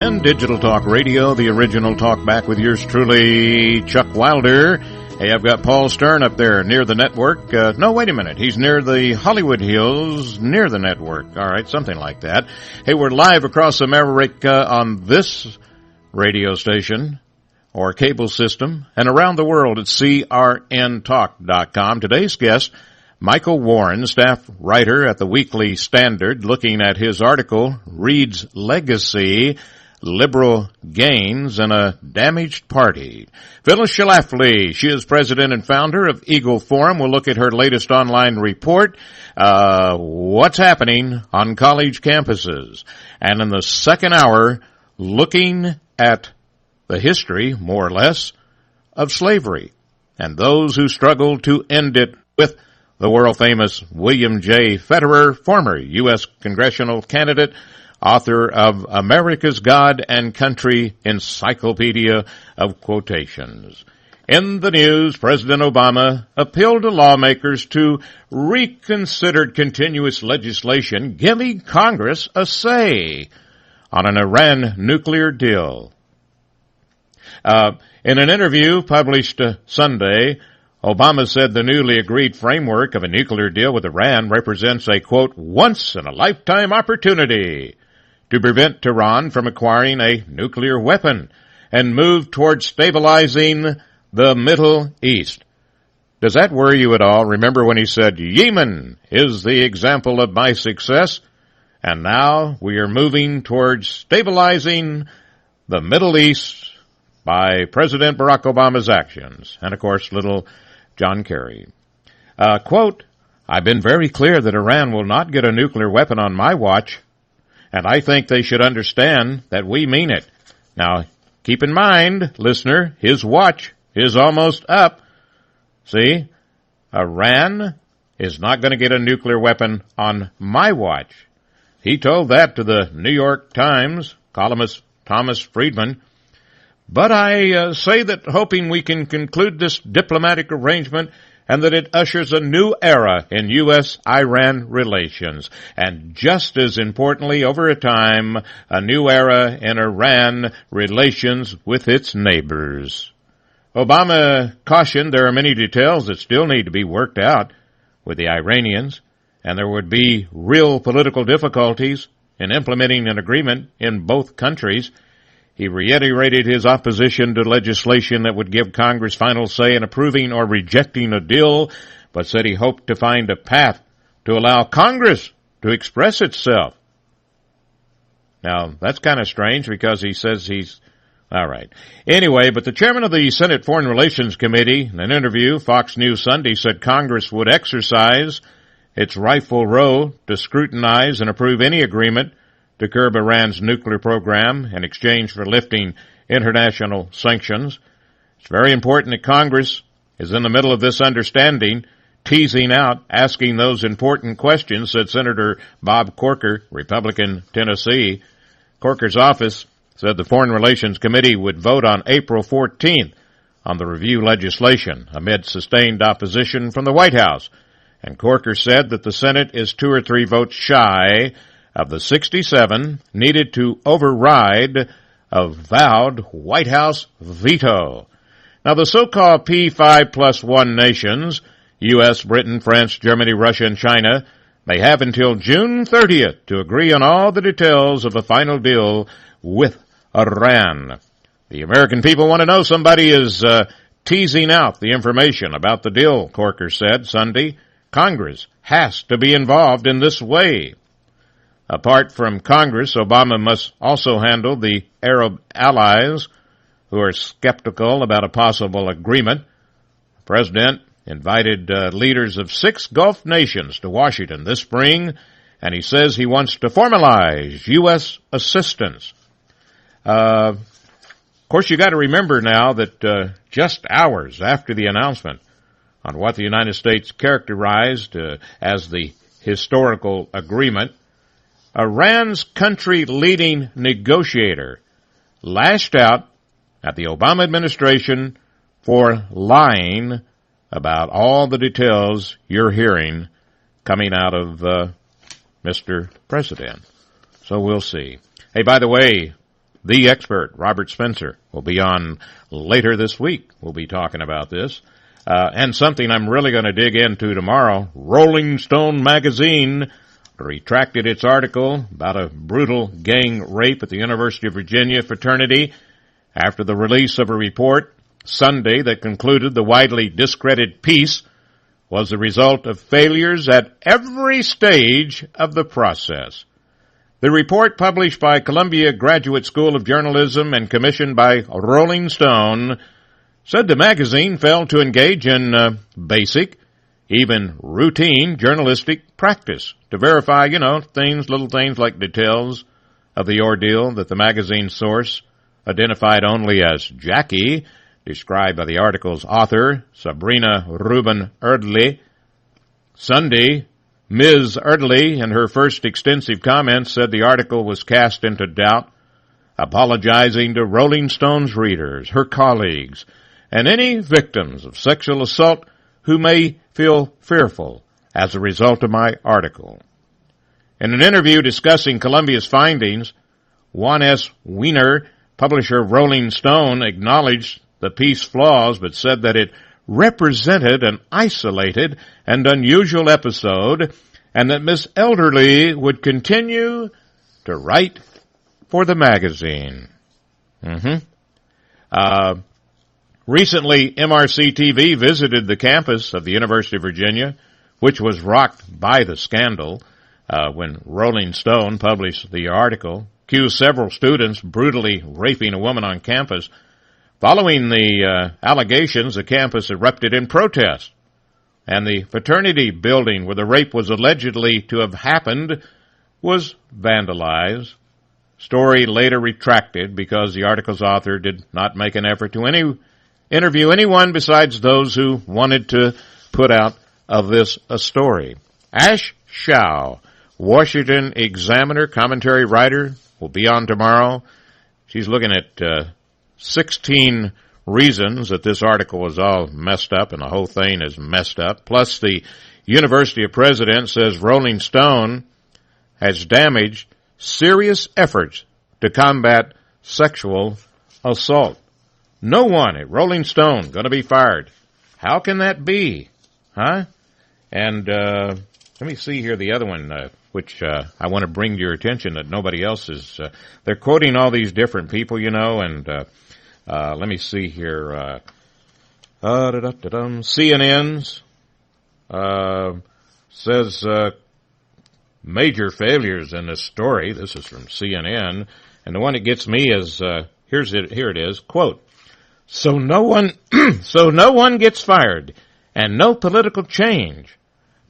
And Digital Talk Radio, the original Talkback with yours truly, Chuck Wilder. Hey, I've got Paul Stern up there near the network. No, wait a minute. He's near the Hollywood Hills, near the network. All right, something like that. Hey, we're live across America on this radio station or cable system and around the world at crntalk.com. Today's guest, Michael Warren, staff writer at the Weekly Standard, looking at his article, Reed's Legacy, Liberal Gains and a Damaged Party. Phyllis Schlafly, she is president and founder of Eagle Forum. We'll look at her latest online report, what's happening on college campuses. And in the second hour, looking at the history, more or less, of slavery and those who struggled to end it with the world-famous William J. Federer, former U.S. congressional candidate, author of America's God and Country Encyclopedia of Quotations. In the news, President Obama appealed to lawmakers to reconsider continuous legislation giving Congress a say on an Iran nuclear deal. In an interview published Sunday, Obama said the newly agreed framework of a nuclear deal with Iran represents a, quote, once-in-a-lifetime opportunity to prevent Tehran from acquiring a nuclear weapon and move towards stabilizing the Middle East. Does that worry you at all? Remember when he said, Yemen is the example of my success, and now we are moving towards stabilizing the Middle East by President Barack Obama's actions. And, of course, little John Kerry. Quote, I've been very clear that Iran will not get a nuclear weapon on my watch, and I think they should understand that we mean it. Now, keep in mind, listener, his watch is almost up. See, Iran is not going to get a nuclear weapon on my watch. He told that to the New York Times columnist Thomas Friedman. But I say that hoping we can conclude this diplomatic arrangement and that it ushers a new era in U.S.-Iran relations. And just as importantly, over a time, a new era in Iran relations with its neighbors. Obama cautioned there are many details that still need to be worked out with the Iranians, and there would be real political difficulties in implementing an agreement in both countries. He reiterated his opposition to legislation that would give Congress final say in approving or rejecting a deal, but said he hoped to find a path to allow Congress to express itself. Now, that's kind of strange because he says he's... All right. Anyway, but the chairman of the Senate Foreign Relations Committee, in an interview, Fox News Sunday, said Congress would exercise its rightful role to scrutinize and approve any agreement to curb Iran's nuclear program in exchange for lifting international sanctions. It's very important that Congress is in the middle of this understanding, teasing out, asking those important questions, said Senator Bob Corker, Republican, Tennessee. Corker's office said the Foreign Relations Committee would vote on April 14th on the review legislation amid sustained opposition from the White House. And Corker said that the Senate is 2 or 3 votes shy of the 67 needed to override a vowed White House veto. Now, the so-called P5+1 nations, U.S., Britain, France, Germany, Russia, and China, may have until June 30th to agree on all the details of a final deal with Iran. The American people want to know somebody is teasing out the information about the deal, Corker said Sunday. Congress has to be involved in this way. Apart from Congress, Obama must also handle the Arab allies who are skeptical about a possible agreement. The president invited leaders of 6 Gulf nations to Washington this spring, and he says he wants to formalize U.S. assistance. Of course, you got to remember now that just hours after the announcement on what the United States characterized as the historical agreement, Iran's country-leading negotiator lashed out at the Obama administration for lying about all the details you're hearing coming out of Mr. President. So we'll see. Hey, by the way, The expert, Robert Spencer, will be on later this week. We'll be talking about this. And something I'm really going to dig into tomorrow, Rolling Stone magazine retracted its article about a brutal gang rape at the University of Virginia fraternity after the release of a report Sunday that concluded the widely discredited piece was the result of failures at every stage of the process. The report, published by Columbia Graduate School of Journalism and commissioned by Rolling Stone, said the magazine failed to engage in basic, even routine journalistic practice to verify, little things like details of the ordeal that the magazine source, identified only as Jackie, described by the article's author, Sabrina Rubin Erdely. Sunday, Ms. Erdely, in her first extensive comments, said the article was cast into doubt, apologizing to Rolling Stone's readers, her colleagues, and any victims of sexual assault who may feel fearful as a result of my article. In an interview discussing Columbia's findings, Juan S. Wiener, publisher of Rolling Stone, acknowledged the piece's flaws, but said that it represented an isolated and unusual episode, and that Miss Elderly would continue to write for the magazine. Recently, MRC-TV visited the campus of the University of Virginia, which was rocked by the scandal when Rolling Stone published the article, accused several students brutally raping a woman on campus. Following the allegations, the campus erupted in protest, and the fraternity building where the rape was allegedly to have happened was vandalized. Story later retracted because the article's author did not make an effort to interview anyone besides those who wanted to put out of this a story. Ash Shao, Washington Examiner commentary writer, will be on tomorrow. She's looking at 16 reasons that this article is all messed up and the whole thing is messed up. Plus, the University of President says Rolling Stone has damaged serious efforts to combat sexual assault. No one at Rolling Stone going to be fired. How can that be? Huh? And let me see here the other one, which I want to bring to your attention that nobody else is. They're quoting all these different people, and let me see here. CNN's says major failures in this story. This is from CNN, and the one that gets me is here it is. Quote: So no one gets fired, and no political change.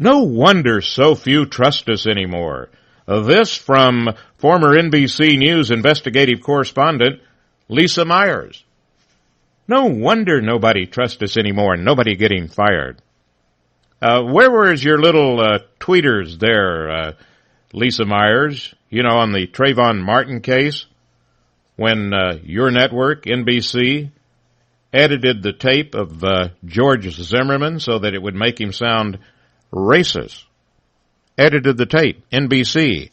No wonder so few trust us anymore. This from former NBC News investigative correspondent Lisa Myers. No wonder nobody trusts us anymore and nobody getting fired. Where was your little tweeters there, Lisa Myers, on the Trayvon Martin case when your network, NBC, edited the tape of George Zimmerman so that it would make him sound racist? Edited the tape, NBC.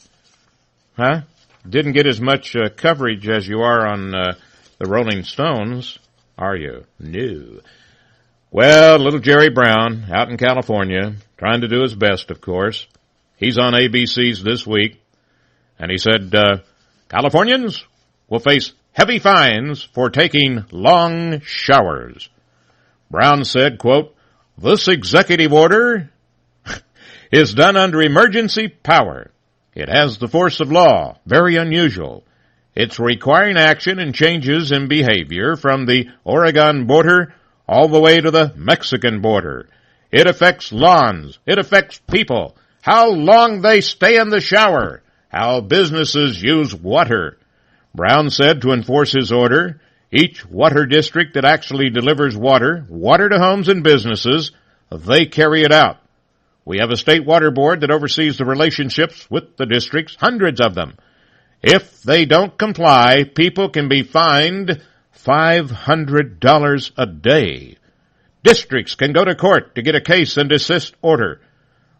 Huh? Didn't get as much coverage as you are on the Rolling Stones, are you? No. Well, little Jerry Brown, out in California, trying to do his best, of course. He's on ABC's this week, and he said, Californians will face heavy fines for taking long showers. Brown said, quote, This executive order is done under emergency power. It has the force of law, very unusual. It's requiring action and changes in behavior from the Oregon border all the way to the Mexican border. It affects lawns. It affects people. How long they stay in the shower. How businesses use water. Brown said to enforce his order, each water district that actually delivers water to homes and businesses, they carry it out. We have a state water board that oversees the relationships with the districts, hundreds of them. If they don't comply, people can be fined $500 a day. Districts can go to court to get a case and desist order.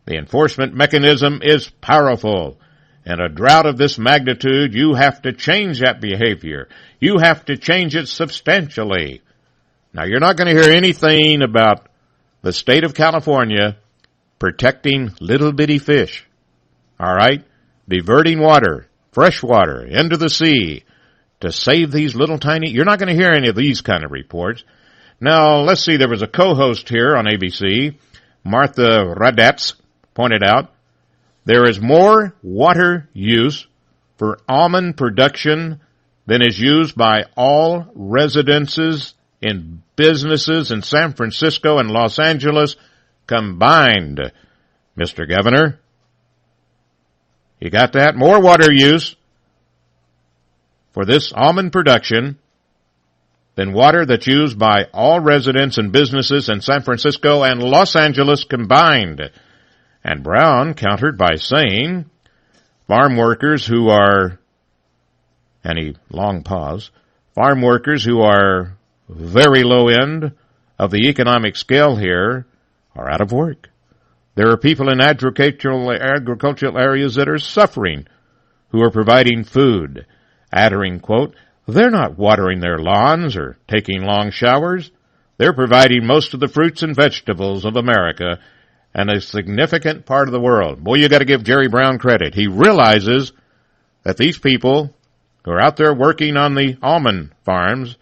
The enforcement mechanism is powerful, In a drought of this magnitude, you have to change that behavior. You have to change it substantially. Now, you're not going to hear anything about the state of California protecting little bitty fish. All right? Diverting water, fresh water, into the sea to save these little tiny... You're not going to hear any of these kind of reports. Now, let's see. There was a co-host here on ABC, Martha Raddatz, pointed out, there is more water use for almond production than is used by all residences in businesses in San Francisco and Los Angeles combined. Mr. Governor, you got that? More water use for this almond production than water that's used by all residents and businesses in San Francisco and Los Angeles combined. And Brown countered by saying, farm workers who are, and he long pause, farm workers who are very low end of the economic scale here are out of work. There are people in agricultural areas that are suffering who are providing food. Adding, quote, they're not watering their lawns or taking long showers. They're providing most of the fruits and vegetables of America and a significant part of the world. Boy, you got to give Jerry Brown credit. He realizes that these people who are out there working on the almond farms,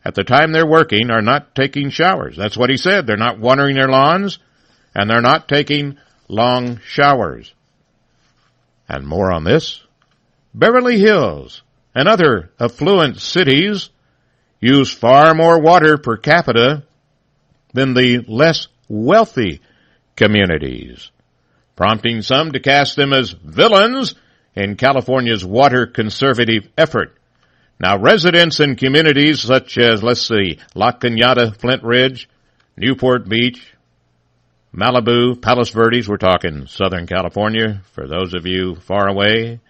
at the time they're working, are not taking showers. That's what he said. They're not watering their lawns, and they're not taking long showers. And more on this. Beverly Hills and other affluent cities use far more water per capita than the less wealthy communities, prompting some to cast them as villains in California's water conservative effort. Now, residents in communities such as, La Cañada, Flint Ridge, Newport Beach, Malibu, Palos Verdes, we're talking Southern California, for those of you far away,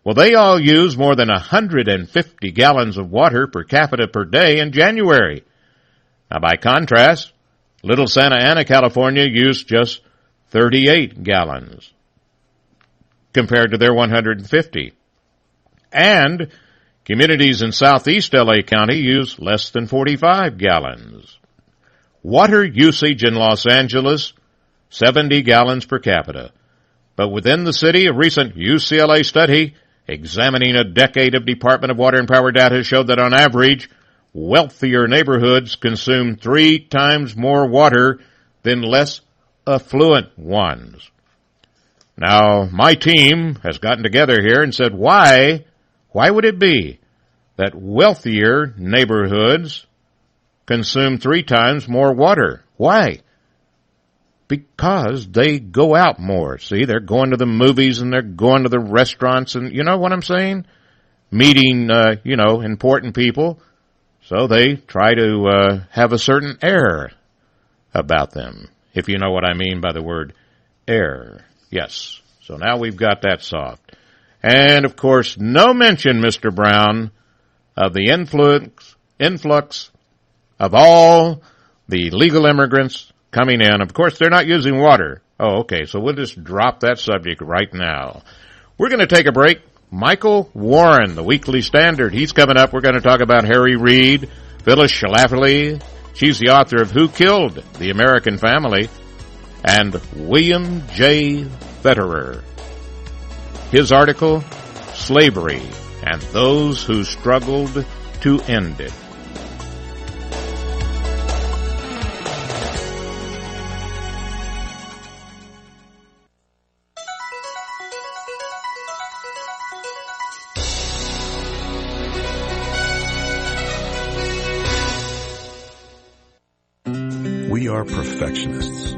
well, they all use more than 150 gallons of water per capita per day in January. Now, by contrast, Little Santa Ana, California, used just 38 gallons compared to their 150. And communities in southeast L.A. County use less than 45 gallons. Water usage in Los Angeles, 70 gallons per capita. But within the city, a recent UCLA study examining a decade of Department of Water and Power data showed that on average, wealthier neighborhoods consume 3 times more water than less affluent ones. Now, my team has gotten together here and said, why would it be that wealthier neighborhoods consume 3 times more water? Why? Because they go out more. See, they're going to the movies and they're going to the restaurants and, you know what I'm saying? Meeting, important people. So they try to have a certain air about them, if you know what I mean by the word air. Yes. So now we've got that solved. And, of course, no mention, Mr. Brown, of the influx of all the legal immigrants coming in. Of course, they're not using water. Oh, okay, so we'll just drop that subject right now. We're going to take a break. Michael Warren, the Weekly Standard, he's coming up. We're going to talk about Harry Reid, Phyllis Schlafly. She's the author of Who Killed the American Family, and William J. Federer. His article, Slavery and Those Who Struggled to End It. We are perfectionists.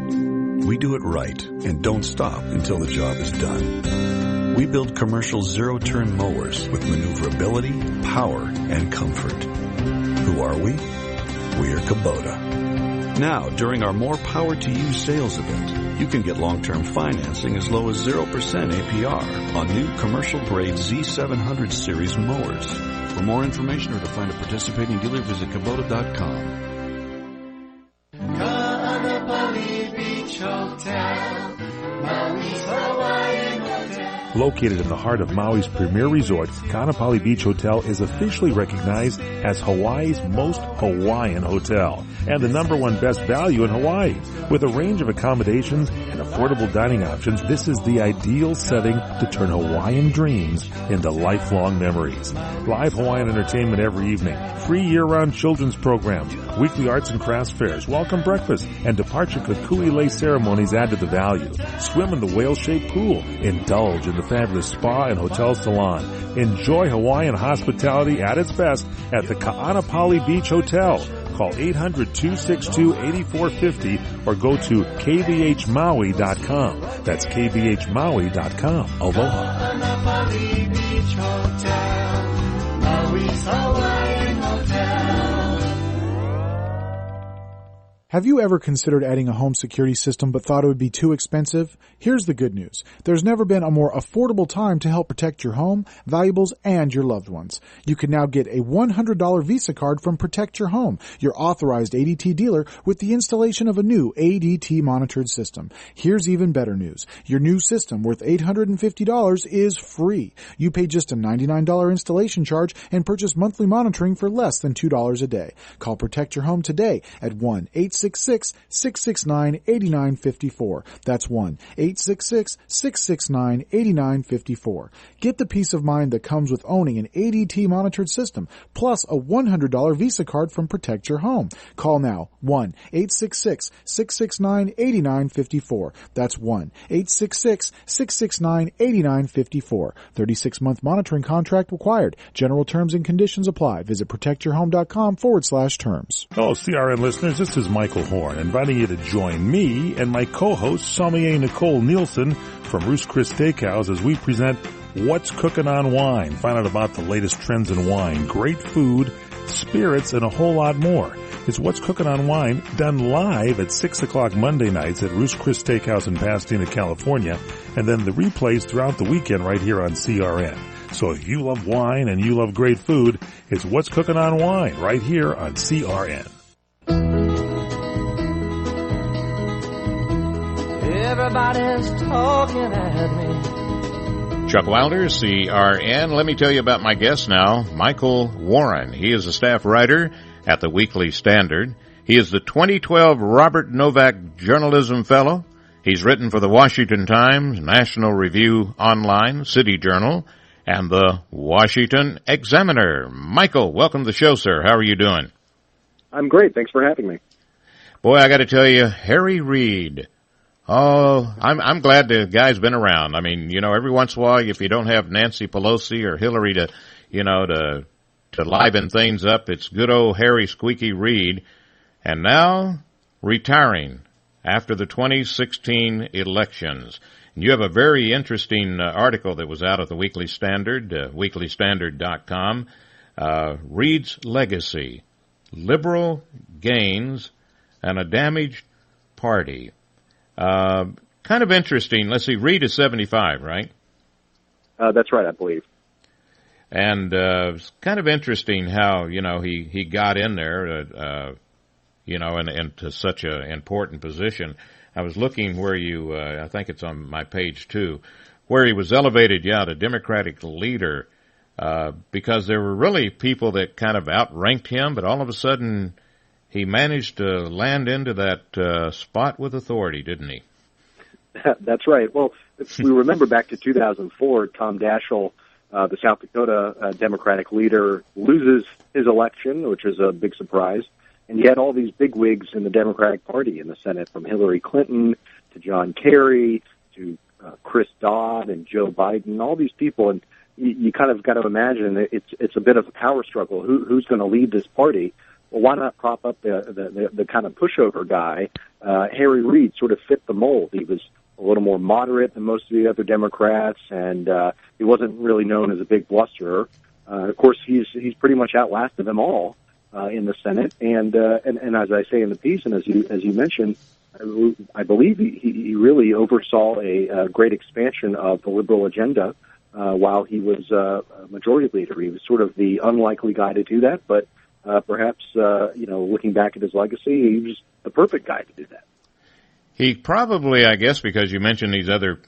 We do it right and don't stop until the job is done. We build commercial zero-turn mowers with maneuverability, power, and comfort. Who are we? We are Kubota. Now, during our More Power to You sales event, you can get long-term financing as low as 0% APR on new commercial-grade Z700 series mowers. For more information or to find a participating dealer, visit Kubota.com. Beach Hotel, Maui's Hawaiian Hotel. Located in the heart of Maui's premier resort, Ka'anapali Beach Hotel is officially recognized as Hawaii's most Hawaiian hotel and the #1 best value in Hawaii. With a range of accommodations and affordable dining options, this is the ideal setting to turn Hawaiian dreams into lifelong memories. Live Hawaiian entertainment every evening, free year-round children's programs, weekly arts and crafts fairs, welcome breakfast, and departure kukui lei ceremonies add to the value. Swim in the whale-shaped pool. Indulge in the fabulous spa and hotel salon. Enjoy Hawaiian hospitality at its best at the Ka'anapali Beach Hotel. Call 800-262-8450 or go to kbhmaui.com. That's kbhmaui.com. Aloha. Ka'anapali Beach Hotel, Maui's Hawaiian Hotel. Have you ever considered adding a home security system but thought it would be too expensive? Here's the good news. There's never been a more affordable time to help protect your home, valuables, and your loved ones. You can now get a $100 Visa card from Protect Your Home, your authorized ADT dealer, with the installation of a new ADT monitored system. Here's even better news. Your new system, worth $850, is free. You pay just a $99 installation charge and purchase monthly monitoring for less than $2 a day. Call Protect Your Home today at 1-866-669-8954. That's 1-866-669-8954. Get the peace of mind that comes with owning an ADT monitored system, plus a $100 Visa card from Protect Your Home. Call now, 1-866-669-8954. That's 1-866-669-8954. 36-month monitoring contract required. General terms and conditions apply. Visit protectyourhome.com/terms. Oh, CRN listeners, this is Michael Horn, inviting you to join me and my co-host, Sommelier Nicole Nielsen from Roost Chris Steakhouse, as we present What's Cooking on Wine. Find out about the latest trends in wine, great food, spirits, and a whole lot more. It's What's Cooking on Wine, done live at 6 o'clock Monday nights at Roost Chris Steakhouse in Pasadena, California, and then the replays throughout the weekend right here on CRN. So if you love wine and you love great food, it's What's Cooking on Wine right here on CRN. Everybody's talking at me. Chuck Wilder, CRN. Let me tell you about my guest now, Michael Warren. He is a staff writer at the Weekly Standard. He is the 2012 Robert Novak Journalism Fellow. He's written for the Washington Times, National Review Online, City Journal, and the Washington Examiner. Michael, welcome to the show, sir. How are you doing? I'm great. Thanks for having me. Boy, I got to tell you, Harry Reid. Oh, I'm glad the guy's been around. I mean, you know, every once in a while, if you don't have Nancy Pelosi or Hillary to liven things up, it's good old Harry Squeaky Reid. And now, retiring after the 2016 elections. And you have a very interesting article that was out at the Weekly Standard, weeklystandard.com, Reid's Legacy, Liberal Gains, and a Damaged Party. Kind of interesting. Let's see, Reid is 75, right? That's right, I believe. And it's kind of interesting how, you know, he got in there, you know, and into such an important position. I was looking where you, I think it's on my page 2, where he was elevated, to Democratic leader, because there were really people that kind of outranked him, but all of a sudden he managed to land into that spot with authority, didn't he? That's right. Well, if we remember back to 2004, Tom Daschle, the South Dakota Democratic leader, loses his election, which was a big surprise. And you had all these bigwigs in the Democratic Party in the Senate, from Hillary Clinton to John Kerry to Chris Dodd and Joe Biden, all these people. And you kind of got to imagine it's a bit of a power struggle. Who's going to lead this party? Well, why not prop up the kind of pushover guy? Harry Reid sort of fit the mold. He was a little more moderate than most of the other Democrats, and he wasn't really known as a big blusterer. Of course, he's pretty much outlasted them all in the Senate, and as I say in the piece, and as you mentioned, I believe he really oversaw a great expansion of the liberal agenda while he was majority leader. He was sort of the unlikely guy to do that, but perhaps, looking back at his legacy, he was the perfect guy to do that. He probably, I guess, because you mentioned these other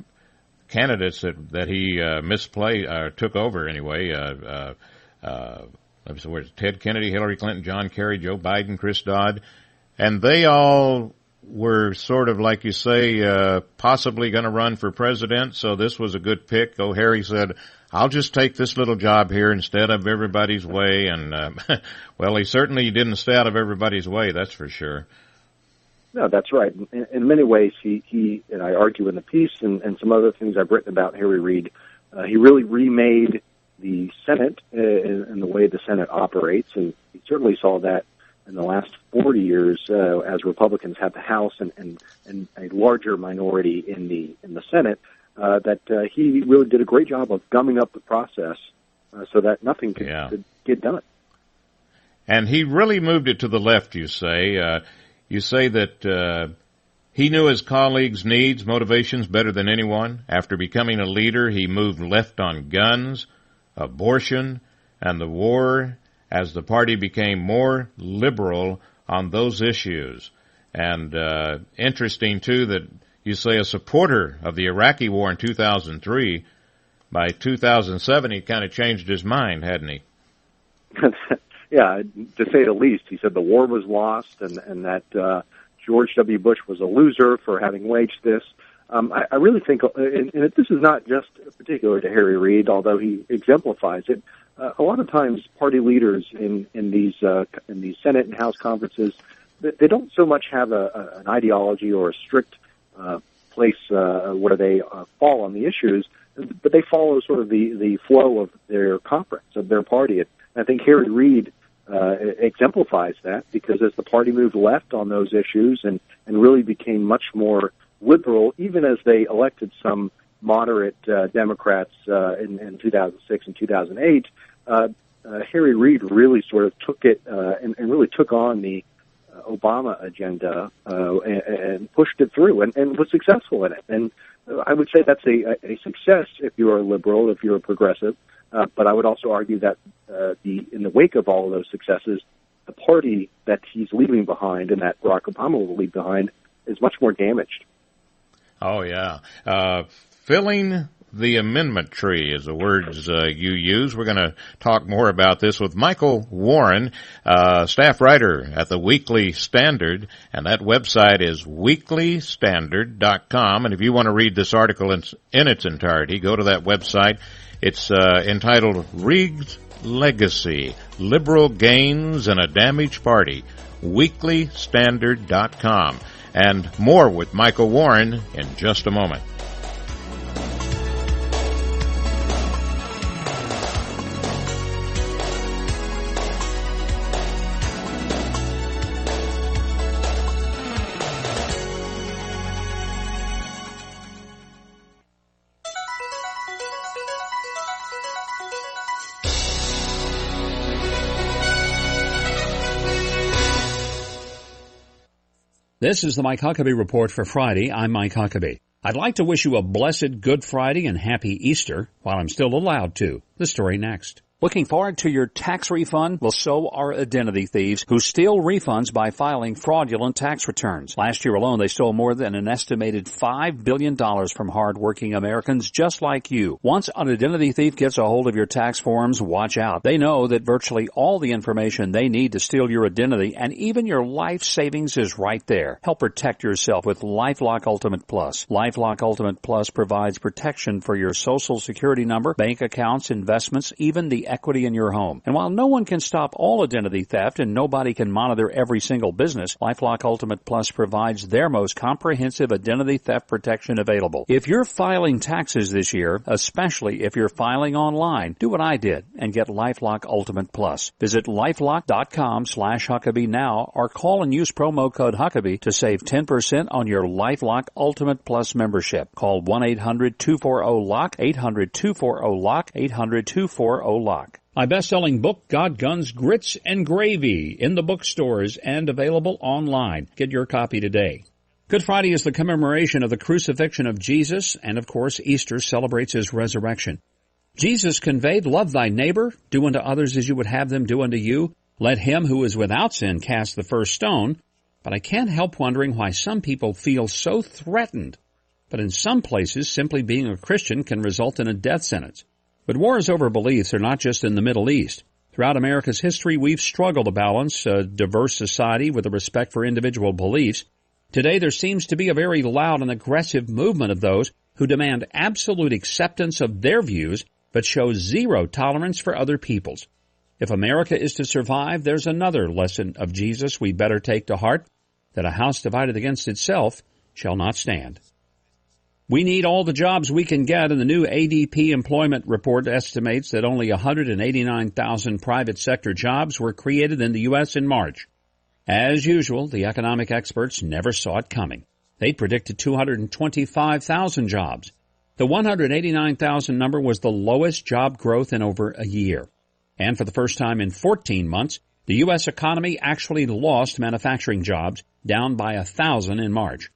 candidates that he took over anyway. Where's Ted Kennedy, Hillary Clinton, John Kerry, Joe Biden, Chris Dodd, and they all were sort of, like you say, possibly going to run for president, so this was a good pick. Harry said, I'll just take this little job here instead of everybody's way, and, well, he certainly didn't stay out of everybody's way, that's for sure. No, that's right. In many ways, he and I argue in the piece and some other things I've written about Harry Reid, he really remade the Senate and the way the Senate operates, and he certainly saw that in the last 40 years as Republicans had the House and a larger minority in the Senate, that he really did a great job of gumming up the process so that nothing could get done. And he really moved it to the left, you say. You say that he knew his colleagues' needs, motivations better than anyone. After becoming a leader, he moved left on guns, abortion, and the war as the party became more liberal on those issues. And interesting, too, that you say a supporter of the Iraqi war in 2003, by 2007 he kind of changed his mind, hadn't he? Yeah, to say the least. He said the war was lost and that George W. Bush was a loser for having waged this. I really think, and this is not just particular to Harry Reid, although he exemplifies it. A lot of times, party leaders in these Senate and House conferences, they don't so much have an ideology or a strict place where they fall on the issues, but they follow sort of the flow of their conference, of their party. And I think Harry Reid exemplifies that, because as the party moved left on those issues and really became much more liberal, even as they elected some moderate Democrats in 2006 and 2008, Harry Reid really sort of took it and really took on the Obama agenda and pushed it through and was successful in it. And I would say that's a success if you're a liberal, if you're a progressive. But I would also argue that in the wake of all of those successes, the party that he's leaving behind and that Barack Obama will leave behind is much more damaged. Oh, yeah. Filling the amendment tree is the words you use. We're going to talk more about this with Michael Warren, staff writer at the Weekly Standard, and that website is weeklystandard.com. And if you want to read this article in its entirety, go to that website. It's entitled Reid's Legacy, Liberal Gains in a Damaged Party, weeklystandard.com. And more with Michael Warren in just a moment. This is the Mike Huckabee Report for Friday. I'm Mike Huckabee. I'd like to wish you a blessed Good Friday and Happy Easter while I'm still allowed to. The story next. Looking forward to your tax refund? Well, so are identity thieves who steal refunds by filing fraudulent tax returns. Last year alone, they stole more than an estimated $5 billion from hard-working Americans just like you. Once an identity thief gets a hold of your tax forms, watch out. They know that virtually all the information they need to steal your identity and even your life savings is right there. Help protect yourself with LifeLock Ultimate Plus. LifeLock Ultimate Plus provides protection for your Social Security number, bank accounts, investments, even the equity in your home. And while no one can stop all identity theft and nobody can monitor every single business, LifeLock Ultimate Plus provides their most comprehensive identity theft protection available. If you're filing taxes this year, especially if you're filing online, do what I did and get LifeLock Ultimate Plus. Visit LifeLock.com/Huckabee now or call and use promo code Huckabee to save 10% on your LifeLock Ultimate Plus membership. Call 1-800-240-LOCK, 800-240-LOCK, 800-240-LOCK. My best-selling book, God, Guns, Grits, and Gravy, in the bookstores and available online. Get your copy today. Good Friday is the commemoration of the crucifixion of Jesus, and of course, Easter celebrates his resurrection. Jesus conveyed, love thy neighbor, do unto others as you would have them do unto you. Let him who is without sin cast the first stone. But I can't help wondering why some people feel so threatened But in some places, simply being a Christian can result in a death sentence. But wars over beliefs are not just in the Middle East. Throughout America's history, we've struggled to balance a diverse society with a respect for individual beliefs. Today, there seems to be a very loud and aggressive movement of those who demand absolute acceptance of their views, but show zero tolerance for other people's. If America is to survive, there's another lesson of Jesus we better take to heart, that a house divided against itself shall not stand. We need all the jobs we can get, and the new ADP employment report estimates that only 189,000 private sector jobs were created in the U.S. in March. As usual, the economic experts never saw it coming. They predicted 225,000 jobs. The 189,000 number was the lowest job growth in over a year. And for the first time in 14 months, the U.S. economy actually lost manufacturing jobs, down by 1,000 in March.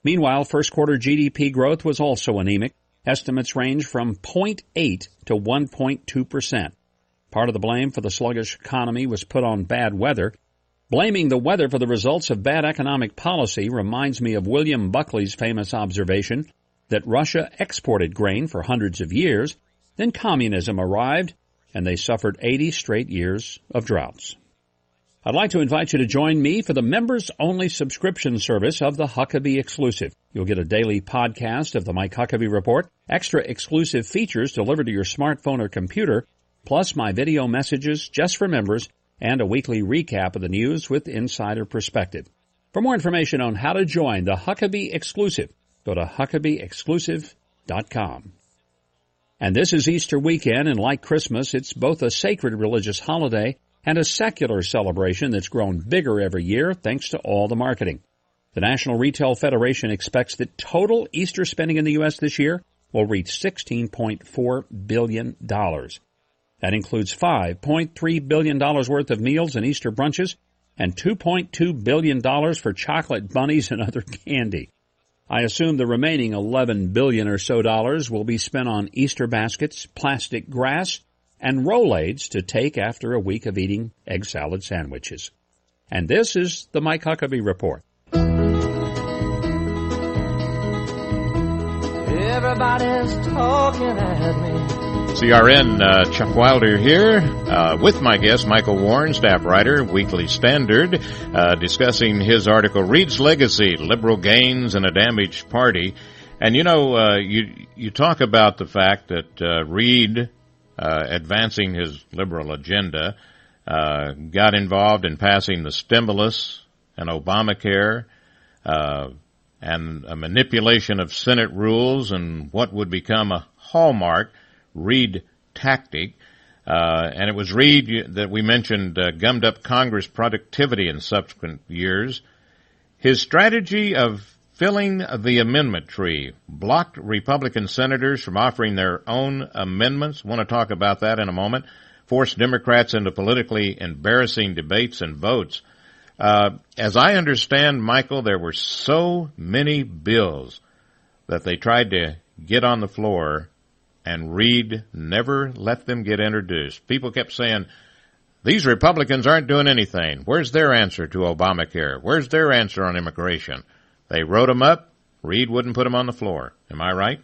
Meanwhile, first quarter GDP growth was also anemic. Estimates range from 0.8 to 1.2%. Part of the blame for the sluggish economy was put on bad weather. Blaming the weather for the results of bad economic policy reminds me of William Buckley's famous observation that Russia exported grain for hundreds of years, then communism arrived, and they suffered 80 straight years of droughts. I'd like to invite you to join me for the members-only subscription service of the Huckabee Exclusive. You'll get a daily podcast of the Mike Huckabee Report, extra exclusive features delivered to your smartphone or computer, plus my video messages just for members, and a weekly recap of the news with insider perspective. For more information on how to join the Huckabee Exclusive, go to HuckabeeExclusive.com. And this is Easter weekend, and like Christmas, it's both a sacred religious holiday and a secular celebration that's grown bigger every year thanks to all the marketing. The National Retail Federation expects that total Easter spending in the U.S. this year will reach $16.4 billion. That includes $5.3 billion worth of meals and Easter brunches and $2.2 billion for chocolate bunnies and other candy. I assume the remaining $11 billion or so dollars will be spent on Easter baskets, plastic grass, and Rolaids to take after a week of eating egg salad sandwiches. And this is the Mike Huckabee Report. Everybody's talking at me. CRN Chuck Wilder here with my guest Michael Warren, staff writer, Weekly Standard, discussing his article, Reed's Legacy, Liberal Gains in a Damaged Party. And you know, you talk about the fact that Reed, advancing his liberal agenda, got involved in passing the stimulus and Obamacare, and a manipulation of Senate rules and what would become a hallmark Reed tactic. And it was Reed that we mentioned gummed up Congress productivity in subsequent years. His strategy of filling the amendment tree blocked Republican senators from offering their own amendments. Want to talk about that in a moment. Forced Democrats into politically embarrassing debates and votes. As I understand, Michael, there were so many bills that they tried to get on the floor, and Reed never let them get introduced. People kept saying, these Republicans aren't doing anything. Where's their answer to Obamacare? Where's their answer on immigration? They wrote them up. Reed wouldn't put them on the floor. Am I right?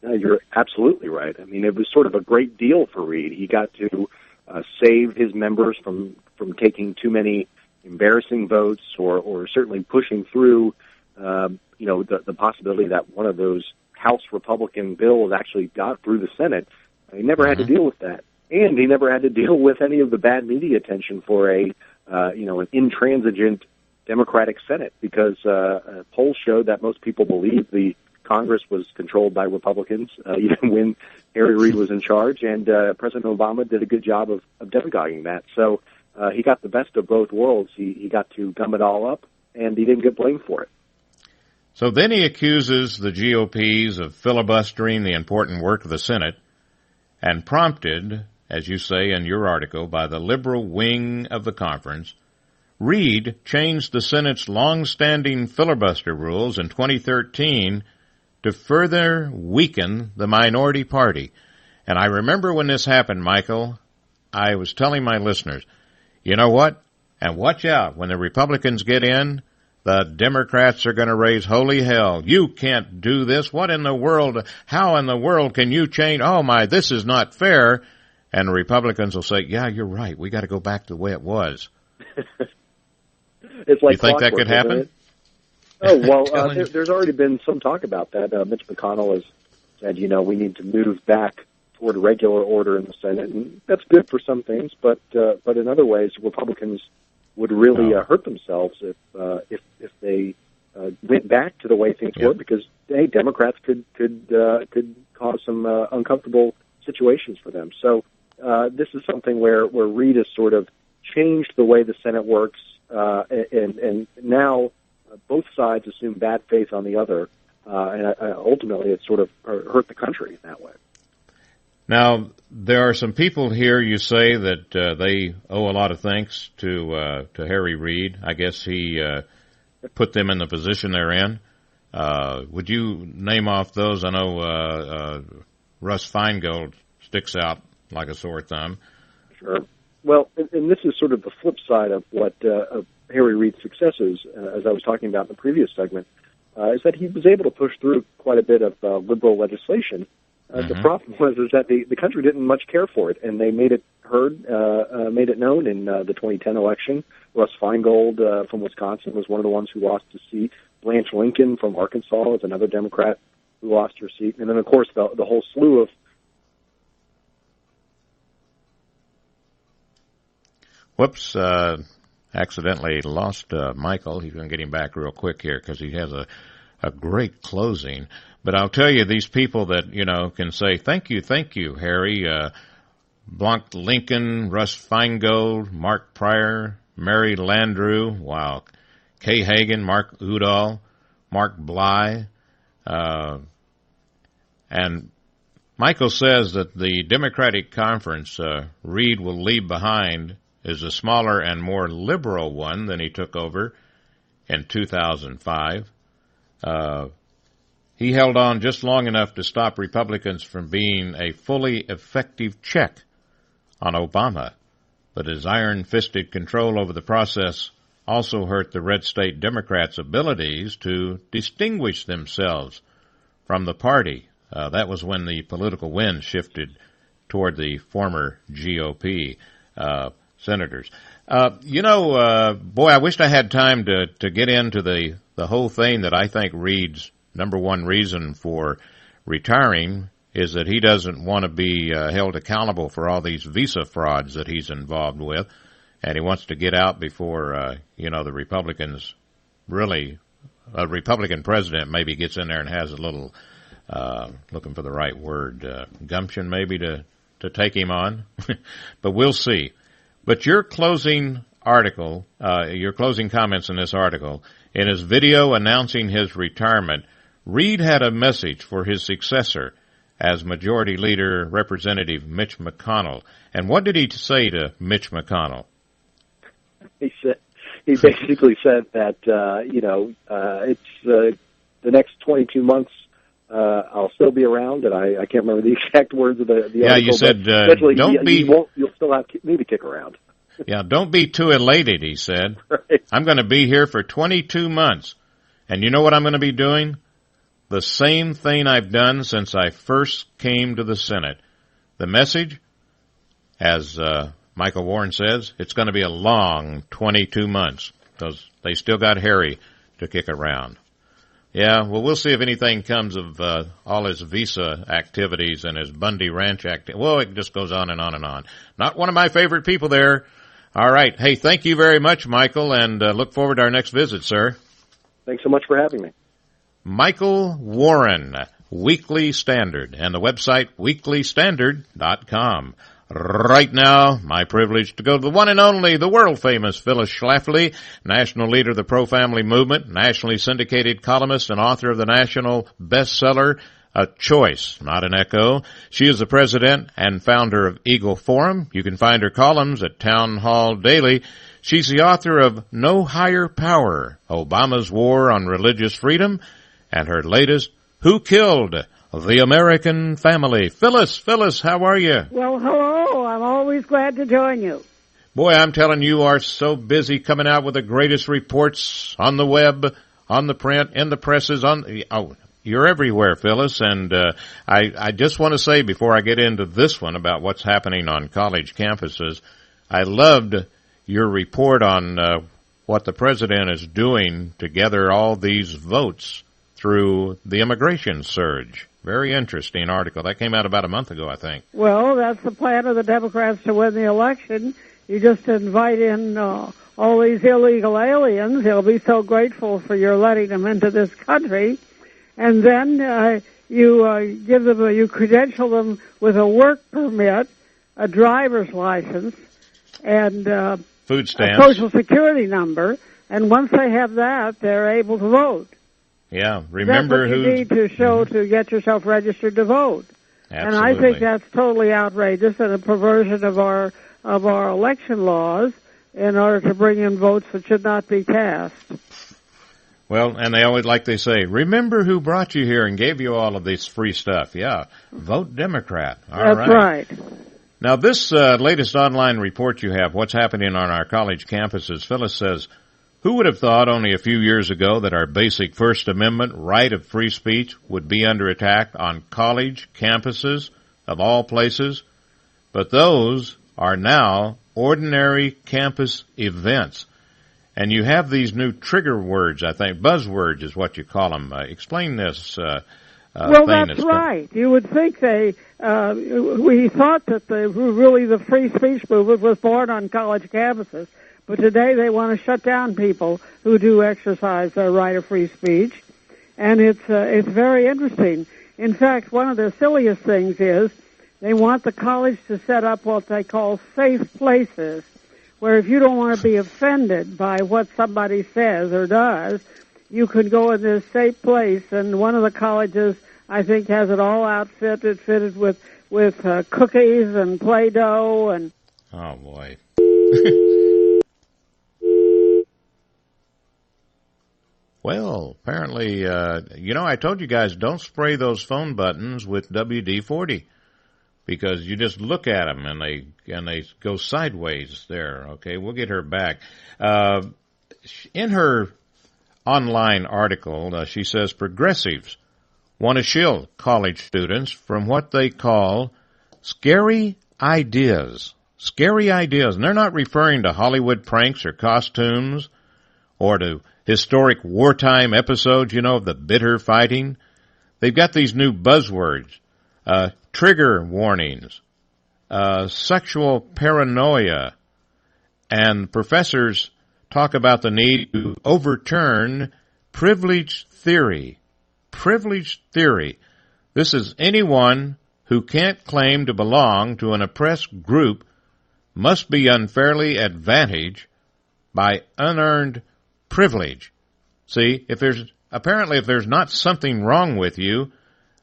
No, you're absolutely right. I mean, it was sort of a great deal for Reed. He got to save his members from taking too many embarrassing votes or certainly pushing through, the possibility that one of those House Republican bills actually got through the Senate. He never had to deal with that. And he never had to deal with any of the bad media attention for an intransigent Democratic Senate, because polls showed that most people believed the Congress was controlled by Republicans, even when Harry Reid was in charge, and President Obama did a good job of demagoguing that. So he got the best of both worlds. He got to gum it all up, and he didn't get blamed for it. So then he accuses the GOPs of filibustering the important work of the Senate, and prompted, as you say in your article, by the liberal wing of the conference, Reed changed the Senate's long-standing filibuster rules in 2013 to further weaken the minority party. And I remember when this happened, Michael, I was telling my listeners, you know what? And watch out, when the Republicans get in, The Democrats are going to raise holy hell. You can't do this. What in the world? How in the world can you change? Oh my, this is not fair. And the Republicans will say, yeah, you're right. We got to go back to the way it was. It's like you think that could happen? Oh, well, there's already been some talk about that. Mitch McConnell has said, we need to move back toward a regular order in the Senate, and that's good for some things, but in other ways, Republicans would really hurt themselves if they went back to the way things were, because Democrats could cause some uncomfortable situations for them. So this is something where Reid has sort of changed the way the Senate works, and now both sides assume bad faith on the other, and ultimately it's sort of hurt the country in that way. Now, there are some people here, you say, that they owe a lot of thanks to Harry Reid. I guess he put them in the position they're in. Would you name off those? I know Russ Feingold sticks out like a sore thumb. Sure. Well, and this is sort of the flip side of what Harry Reid's successes, as I was talking about in the previous segment, is that he was able to push through quite a bit of liberal legislation. The problem was that the country didn't much care for it, and they made it heard, made it known in the 2010 election. Russ Feingold from Wisconsin was one of the ones who lost his seat. Blanche Lincoln from Arkansas is another Democrat who lost her seat. And then, of course, the whole slew of... Whoops, accidentally lost Michael. He's going to get him back real quick here because he has a great closing. But I'll tell you, these people that, can say, thank you, Harry, Blanche Lincoln, Russ Feingold, Mark Pryor, Mary Landrieu, wow, Kay Hagan, Mark Udall, Mark Bly, and Michael says that the Democratic conference Reid will leave behind is a smaller and more liberal one than he took over in 2005. He held on just long enough to stop Republicans from being a fully effective check on Obama, but his iron-fisted control over the process also hurt the red state Democrats' abilities to distinguish themselves from the party. That was when the political wind shifted toward the former GOP senators. Boy, I wished I had time to get into the whole thing that I think Reid's number one reason for retiring is that he doesn't want to be held accountable for all these visa frauds that he's involved with, and he wants to get out before, the Republicans really, a Republican president maybe gets in there and has a little, looking for the right word, gumption maybe to take him on. But we'll see. But your closing article, your closing comments in this article, in his video announcing his retirement, Reid had a message for his successor as Majority Leader Representative Mitch McConnell. And what did he say to Mitch McConnell? He basically said that, it's the next 22 months I'll still be around, and I can't remember the exact words of the article. Yeah, you said, you'll still have me to kick around. Yeah, don't be too elated, he said. Right. I'm going to be here for 22 months. And you know what I'm going to be doing? The same thing I've done since I first came to the Senate. The message, as Michael Warren says, it's going to be a long 22 months because they still got Harry to kick around. Yeah, well, we'll see if anything comes of all his visa activities and his Bundy Ranch activity. Well, it just goes on and on and on. Not one of my favorite people there. All right. Hey, thank you very much, Michael, and look forward to our next visit, sir. Thanks so much for having me. Michael Warren, Weekly Standard, and the website weeklystandard.com. Right now, my privilege to go to the one and only, the world-famous Phyllis Schlafly, national leader of the pro-family movement, nationally syndicated columnist and author of the national bestseller, A Choice, Not an Echo. She is the president and founder of Eagle Forum. You can find her columns at Town Hall Daily. She's the author of No Higher Power, Obama's War on Religious Freedom, and her latest, Who Killed the American Family. Phyllis, how are you? Well, hello. I'm always glad to join you. Boy, I'm telling you are so busy coming out with the greatest reports on the web, on the print, in the presses, you're everywhere, Phyllis, and I just want to say before I get into this one about what's happening on college campuses, I loved your report on what the president is doing to gather all these votes through the immigration surge. Very interesting article. That came out about a month ago, I think. Well, that's the plan of the Democrats to win the election. You just invite in all these illegal aliens. They'll be so grateful for your letting them into this country. And then you give them, you credential them with a work permit, a driver's license, and food stamps, a Social Security number. And once they have that, they're able to vote. Yeah, remember that's what you need to show to get yourself registered to vote. Absolutely. And I think that's totally outrageous and a perversion of our election laws in order to bring in votes that should not be cast. Well, and they always, like they say, remember who brought you here and gave you all of this free stuff. Yeah, vote Democrat. All That's right. Now, this latest online report you have, what's happening on our college campuses, Phyllis says, who would have thought only a few years ago that our basic First Amendment right of free speech would be under attack on college campuses of all places? But those are now ordinary campus events. And you have these new trigger words, I think, buzzwords is what you call them. Explain this well, that's right. You would think we thought that the free speech movement was born on college campuses, but today they want to shut down people who do exercise their right of free speech, and it's very interesting. In fact, one of the silliest things is they want the college to set up what they call safe places, where if you don't want to be offended by what somebody says or does, you can go in this safe place. And one of the colleges, I think, has it all fitted with cookies and Play-Doh and. Oh boy. Well, apparently, I told you guys don't spray those phone buttons with WD-40. Because you just look at them and they go sideways there. Okay, we'll get her back. In her online article, she says progressives want to shield college students from what they call scary ideas. Scary ideas. And they're not referring to Hollywood pranks or costumes or to historic wartime episodes, of the bitter fighting. They've got these new buzzwords. Trigger warnings, sexual paranoia, and professors talk about the need to overturn privilege theory. Privilege theory. This is anyone who can't claim to belong to an oppressed group must be unfairly advantaged by unearned privilege. See, if there's not something wrong with you,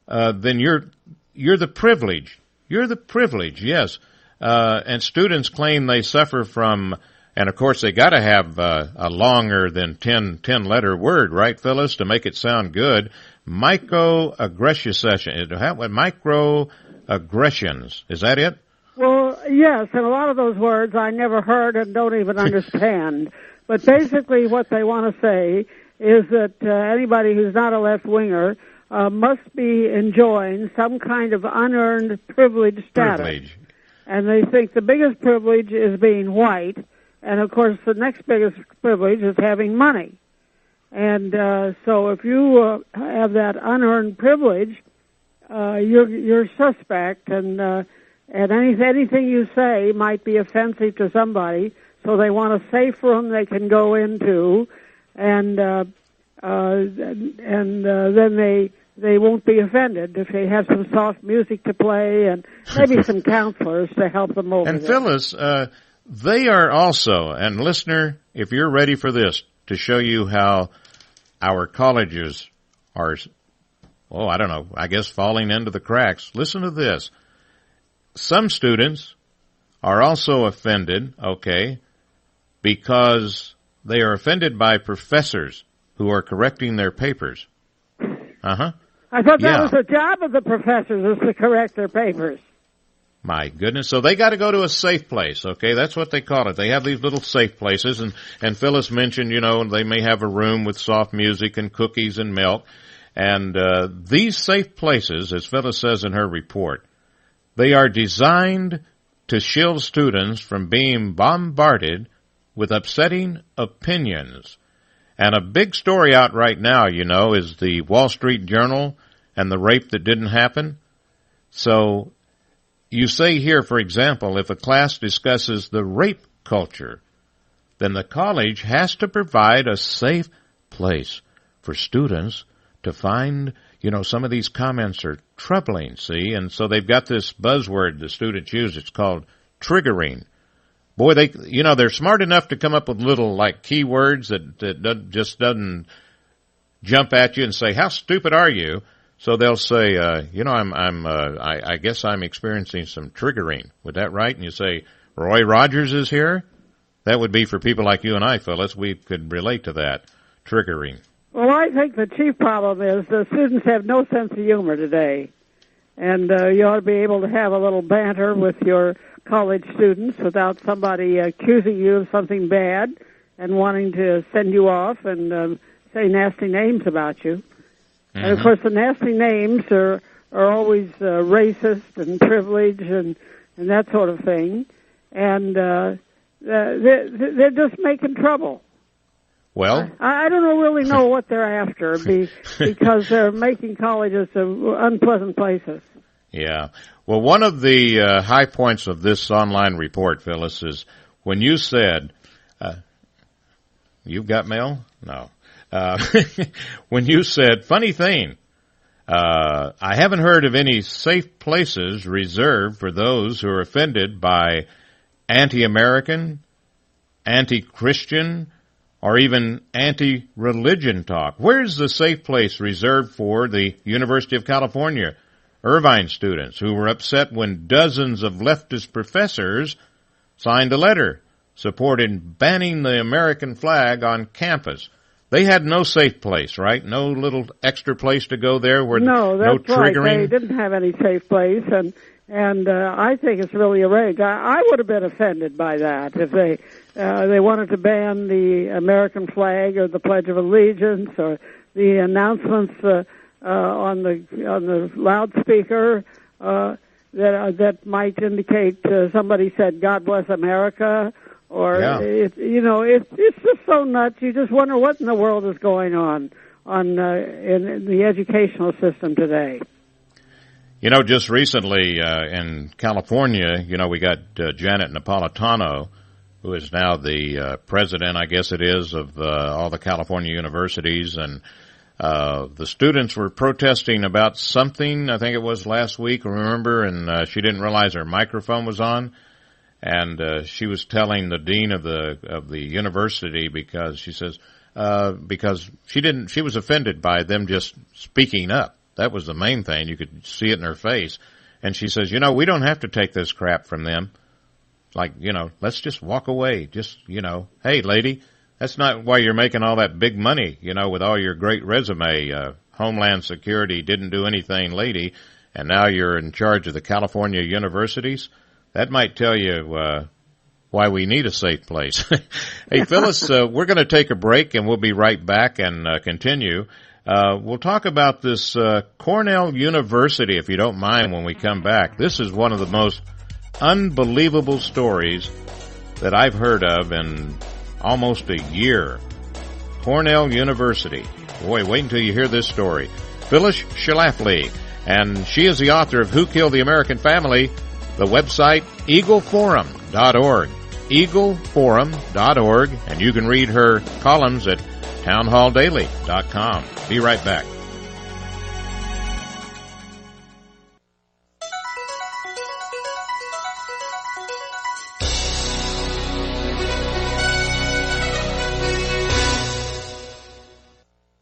then you're the privilege. You're the privilege, yes. And students claim they suffer from, and of course they got to have a longer than 10-letter word, right, Phyllis, to make it sound good. Microaggressions. Is that it? Well, yes, and a lot of those words I never heard and don't even understand. But basically what they want to say is that anybody who's not a left-winger must be enjoying some kind of unearned privilege status. And they think the biggest privilege is being white, and of course the next biggest privilege is having money. And so if you have that unearned privilege, you're suspect, and anything you say might be offensive to somebody. So they want a safe room they can go into, and then they won't be offended if they have some soft music to play and maybe some counselors to help them over. And Phyllis, they are also, and listener, if you're ready for this, to show you how our colleges are, I guess falling into the cracks. Listen to this. Some students are also offended, because they are offended by professors who are correcting their papers. Uh-huh. I thought that was the job of the professors, is to correct their papers. My goodness. So they got to go to a safe place, okay? That's what they call it. They have these little safe places, and Phyllis mentioned, they may have a room with soft music and cookies and milk. And these safe places, as Phyllis says in her report, they are designed to shield students from being bombarded with upsetting opinions. And a big story out right now, is the Wall Street Journal and the rape that didn't happen. So you say here, for example, if a class discusses the rape culture, then the college has to provide a safe place for students to find, some of these comments are troubling, see? And so they've got this buzzword the students use. It's called triggering. Boy, they're smart enough to come up with little, keywords that just doesn't jump at you and say, how stupid are you? So they'll say, I guess I'm experiencing some triggering. Would that right? And you say, Roy Rogers is here? That would be for people like you and I, Phyllis. We could relate to that, triggering. Well, I think the chief problem is the students have no sense of humor today. And you ought to be able to have a little banter with your college students without somebody accusing you of something bad and wanting to send you off and say nasty names about you. Mm-hmm. And, of course, the nasty names are always racist and privileged and that sort of thing. And they're just making trouble. Well, I don't really know what they're after because they're making colleges unpleasant places. Yeah. Well, one of the high points of this online report, Phyllis, is when you said, you've got mail? No. When you said, funny thing, I haven't heard of any safe places reserved for those who are offended by anti-American, anti-Christian, or even anti-religion talk. Where's the safe place reserved for the University of California Irvine students who were upset when dozens of leftist professors signed a letter supporting banning the American flag on campus? They had no safe place, right? No little extra place to go there where no triggering? Right. They didn't have any safe place, and I think it's really a rage. I would have been offended by that if they wanted to ban the American flag or the Pledge of Allegiance or the announcements on the loudspeaker that might indicate somebody said "God bless America," or it's just so nuts. You just wonder what in the world is going on in the educational system today. Just recently in California, we got Janet Napolitano, who is now the president, I guess it is, of all the California universities. And the students were protesting about something, I think it was last week, remember, and she didn't realize her microphone was on. And she was telling the dean of the university because she says because she was offended by them just speaking up. That was the main thing. You could see it in her face. And she says, we don't have to take this crap from them. Like, let's just walk away. Just, hey, lady, that's not why you're making all that big money, with all your great resume. Homeland Security didn't do anything, lady, and now you're in charge of the California universities. That might tell you why we need a safe place. Hey, Phyllis, we're going to take a break, and we'll be right back and continue. We'll talk about this Cornell University, if you don't mind, when we come back. This is one of the most unbelievable stories that I've heard of in almost a year. Cornell University. Boy, wait until you hear this story. Phyllis Schlafly, and she is the author of Who Killed the American Family, the website eagleforum.org. eagleforum.org, and you can read her columns at townhalldaily.com. Be right back.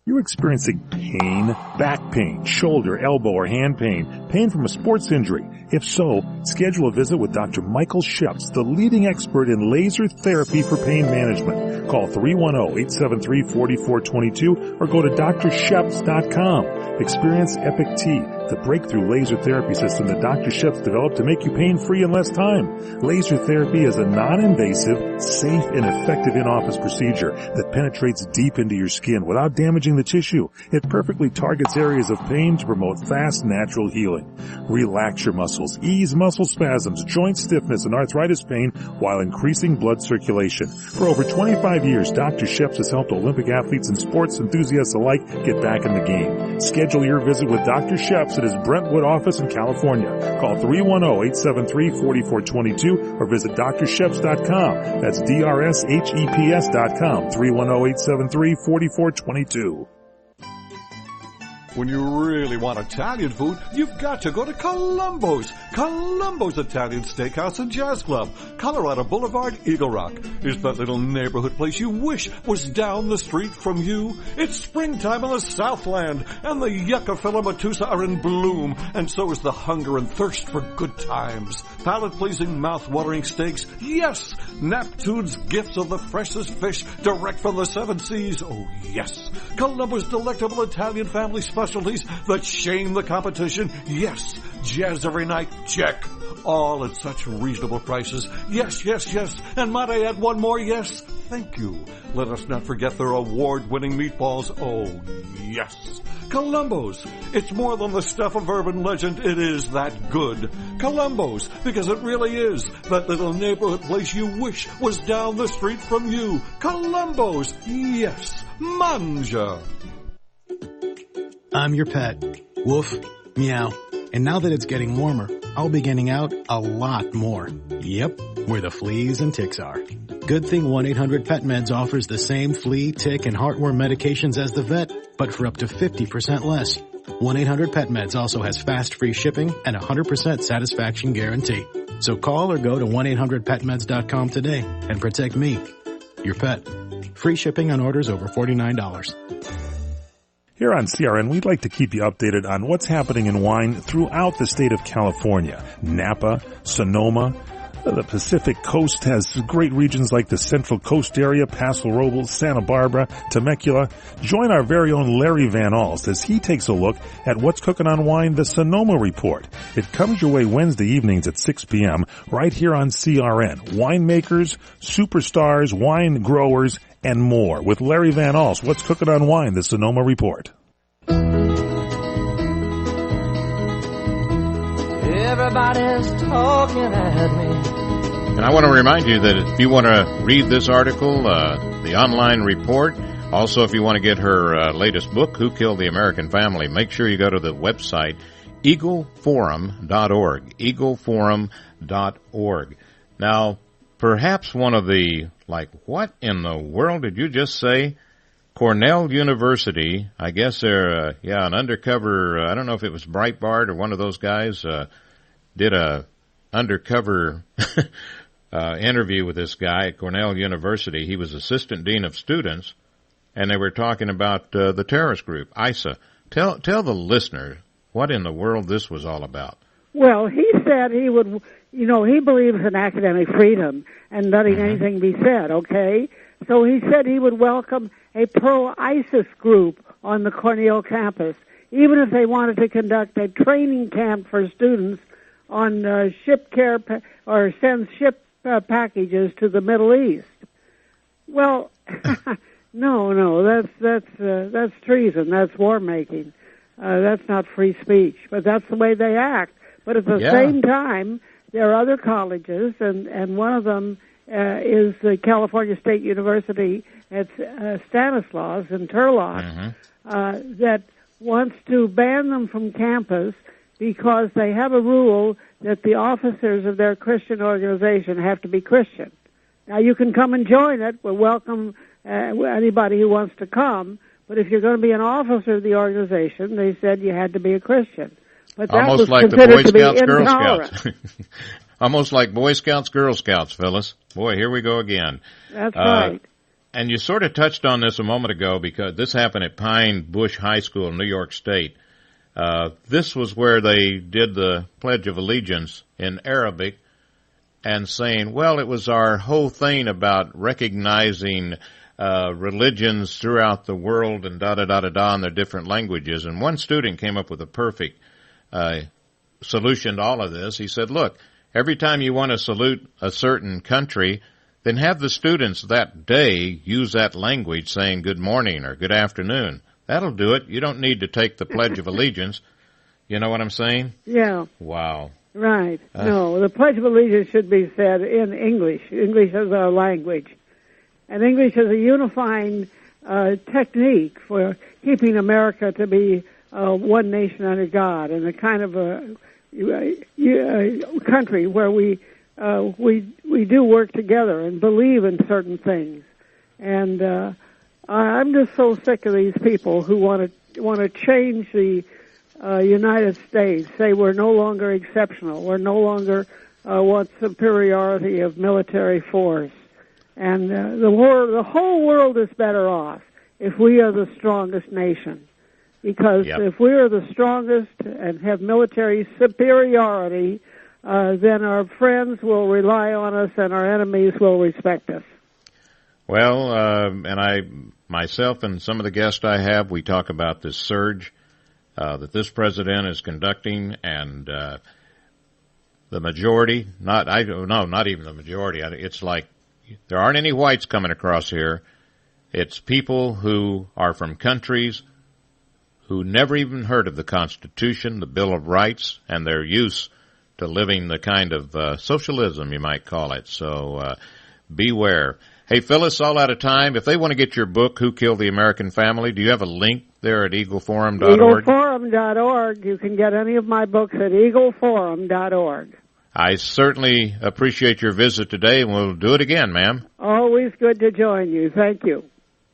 You're experiencing pain, back pain, shoulder, elbow, or hand pain, pain from a sports injury. If so, schedule a visit with Dr. Michael Sheps, the leading expert in laser therapy for pain management. Call 310-873-4422 or go to drsheps.com. Experience Epic T, the breakthrough laser therapy system that Dr. Ships developed to make you pain-free in less time. Laser therapy is a non-invasive, safe, and effective in-office procedure that penetrates deep into your skin without damaging the tissue. It perfectly targets areas of pain to promote fast, natural healing. Relax your muscles, ease muscle spasms, joint stiffness, and arthritis pain while increasing blood circulation. For over 25 years, Dr. Ships has helped Olympic athletes and sports enthusiasts alike get back in the game. Schedule your visit with Dr. Ships at his Brentwood office in California. Call 310-873-4422 or visit drships.com. That's DRSHEPS.com. 310-873-4422. When you really want Italian food, you've got to go to Columbo's. Columbo's Italian Steakhouse and Jazz Club, Colorado Boulevard, Eagle Rock. Is that little neighborhood place you wish was down the street from you? It's springtime in the Southland, and the yucca filamatusa are in bloom, and so is the hunger and thirst for good times. Palate-pleasing, mouth-watering steaks, yes! Neptune's gifts of the freshest fish direct from the seven seas, oh yes! Columbo's delectable Italian family specialties that shame the competition, yes! Jazz every night, check! All at such reasonable prices, yes, yes, yes! And might I add one more yes? Thank you. Let us not forget their award-winning meatballs, oh yes! Columbo's. It's more than the stuff of urban legend. It is that good. Columbo's, because it really is that little neighborhood place you wish was down the street from you. Columbo's. Yes. Manja. I'm your pet. Woof. Meow. And now that it's getting warmer, I'll be getting out a lot more. Yep, where the fleas and ticks are. Good thing 1-800-PET-MEDS offers the same flea, tick, and heartworm medications as the vet, but for up to 50% less. 1-800-PET-MEDS also has fast free shipping and 100% satisfaction guarantee. So call or go to 1-800-PETMEDS.com today and protect me, your pet. Free shipping on orders over $49. Here on CRN, we'd like to keep you updated on what's happening in wine throughout the state of California. Napa, Sonoma, the Pacific Coast has great regions like the Central Coast area, Paso Robles, Santa Barbara, Temecula. Join our very own Larry Van Alst as he takes a look at what's cooking on wine, the Sonoma Report. It comes your way Wednesday evenings at 6 p.m. right here on CRN. Winemakers, superstars, wine growers, and more. With Larry Van Alst, what's cooking on wine, the Sonoma Report. Everybody's talking at me. And I want to remind you that if you want to read this article, the online report, also if you want to get her latest book, Who Killed the American Family, make sure you go to the website, eagleforum.org, eagleforum.org. Now, perhaps one of the, what in the world did you just say? Cornell University, I guess they're, an undercover, I don't know if it was Breitbart or one of those guys, did a undercover interview with this guy at Cornell University. He was assistant dean of students, and they were talking about the terrorist group, ISA. Tell the listener what in the world this was all about. Well, he said he would, he believes in academic freedom and letting anything be said, okay? So he said he would welcome a pro-ISIS group on the Cornell campus, even if they wanted to conduct a training camp for students on ship care or send ship packages to the Middle East. Well, no, that's treason. That's war making. That's not free speech. But that's the way they act. But at the same time, there are other colleges, and one of them is the California State University at Stanislaus in Turlock, that wants to ban them from campus because they have a rule that the officers of their Christian organization have to be Christian. Now, you can come and join it. We'll welcome anybody who wants to come. But if you're going to be an officer of the organization, they said you had to be a Christian. But that almost was like the Boy Scouts, Girl Scouts. Almost like Boy Scouts, Girl Scouts, Phyllis. Boy, here we go again. That's right. And you sort of touched on this a moment ago because this happened at Pine Bush High School in New York State. This was where they did the Pledge of Allegiance in Arabic and saying, well, it was our whole thing about recognizing religions throughout the world and da-da-da-da-da in their different languages. And one student came up with a perfect solution to all of this. He said, look, every time you want to salute a certain country, then have the students that day use that language saying good morning or good afternoon. That'll do it. You don't need to take the Pledge of Allegiance. You know what I'm saying? Yeah. Wow. Right. No, the Pledge of Allegiance should be said in English. English is our language. And English is a unifying technique for keeping America to be one nation under God, and a kind of a country where we do work together and believe in certain things. And I'm just so sick of these people who want to change the United States, say we're no longer exceptional, we're no longer want superiority of military force, and the whole world is better off if we are the strongest nation. Because if we are the strongest and have military superiority, then our friends will rely on us and our enemies will respect us. Well, and I, myself and some of the guests I have, we talk about this surge that this president is conducting, and the majority, not even the majority, it's like there aren't any whites coming across here. It's people who are from countries who never even heard of the Constitution, the Bill of Rights, and they're used to living the kind of socialism, you might call it. So beware. Hey, Phyllis, all out of time. If they want to get your book, Who Killed the American Family, do you have a link there at eagleforum.org? Eagleforum.org. You can get any of my books at eagleforum.org. I certainly appreciate your visit today, and we'll do it again, ma'am. Always good to join you. Thank you.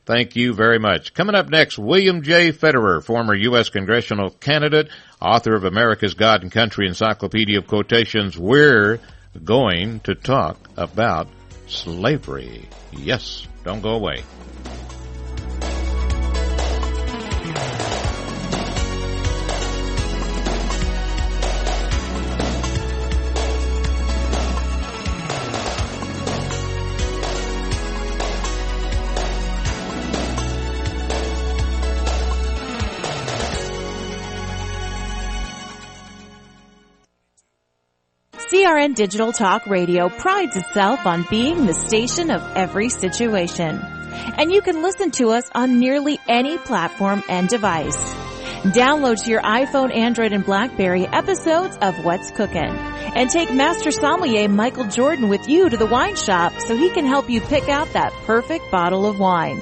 Thank you very much. Coming up next, William J. Federer, former U.S. congressional candidate, author of America's God and Country Encyclopedia of Quotations. We're going to talk about slavery. Yes, don't go away. CRN Digital Talk Radio prides itself on being the station of every situation. And you can listen to us on nearly any platform and device. Download to your iPhone, Android, and BlackBerry episodes of What's Cookin'. And take Master Sommelier Michael Jordan with you to the wine shop so he can help you pick out that perfect bottle of wine.